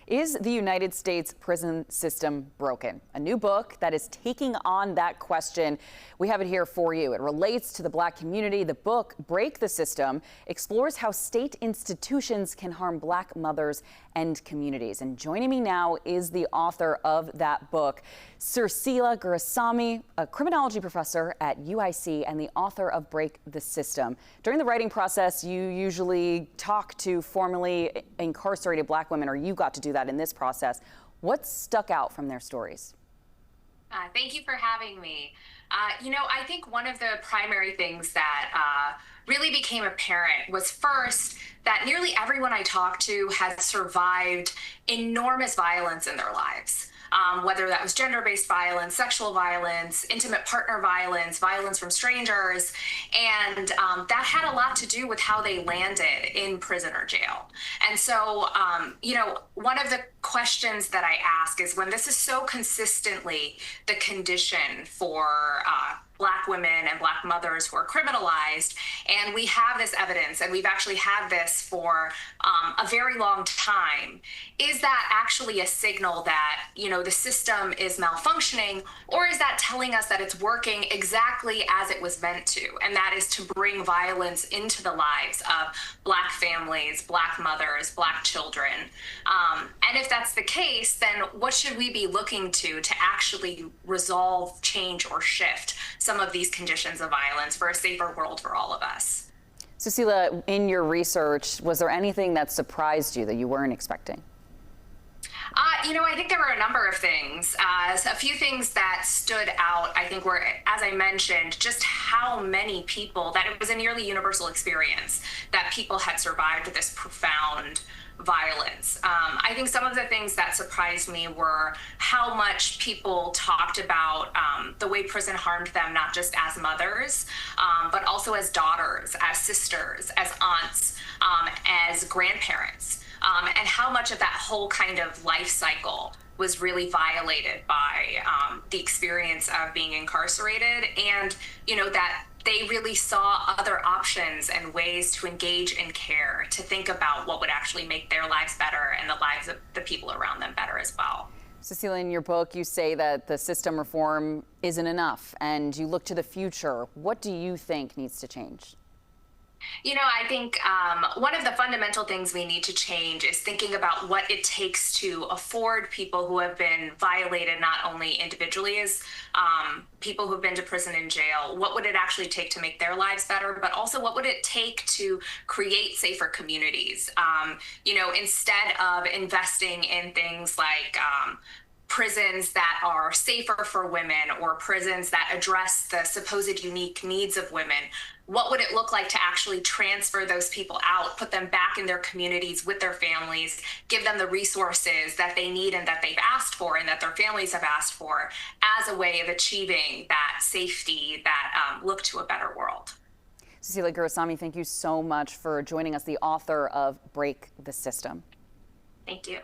Is the United States prison system broken? A new book that is taking on that question. We have it here for you. It relates to the Black community. The book, Break the System, explores how state institutions can harm Black mothers and communities. And joining me now is the author of that book, Susila Gurusami, a criminology professor at UIC and the author of Break the System. During the writing process, you usually talk to formerly incarcerated Black women, or you got to do that in this process. What stuck out from their stories? Thank you for having me. I think one of the primary things that really became apparent was first that nearly everyone I talked to has survived enormous violence in their lives. Whether that was gender-based violence, sexual violence, intimate partner violence, violence from strangers, and that had a lot to do with how they landed in prison or jail. And so, one of the questions that I ask is, when this is so consistently the condition for Black women and Black mothers who are criminalized, and we have this evidence, and we've actually had this for a very long time, is that actually a signal that, the system is malfunctioning, or is that telling us that it's working exactly as it was meant to, and that is to bring violence into the lives of Black families, Black mothers, Black children? And if that's the case, then what should we be looking to actually resolve, change, or shift some of these conditions of violence for a safer world for all of us? Susila, in your research, was there anything that surprised you that you weren't expecting? I think there were a number of things. A few things that stood out, I think, were, as I mentioned, just how many people, that it was a nearly universal experience, that people had survived this profound violence. I think some of the things that surprised me were how much people talked about the way prison harmed them, not just as mothers, but also as daughters, as sisters, as aunts, as grandparents. And how much of that whole kind of life cycle was really violated by the experience of being incarcerated, and that they really saw other options and ways to engage in care, to think about what would actually make their lives better and the lives of the people around them better as well. Susila, in your book, you say that the system reform isn't enough, and you look to the future. What do you think needs to change? I think one of the fundamental things we need to change is thinking about what it takes to afford people who have been violated, not only individually as people who've been to prison and jail, what would it actually take to make their lives better, but also what would it take to create safer communities? Instead of investing in things like prisons that are safer for women, or prisons that address the supposed unique needs of women, what would it look like to actually transfer those people out, put them back in their communities with their families, give them the resources that they need and that they've asked for and that their families have asked for, as a way of achieving that safety that look to a better world? Susila Gurusami, thank you so much for joining us, the author of Break the System. Thank you.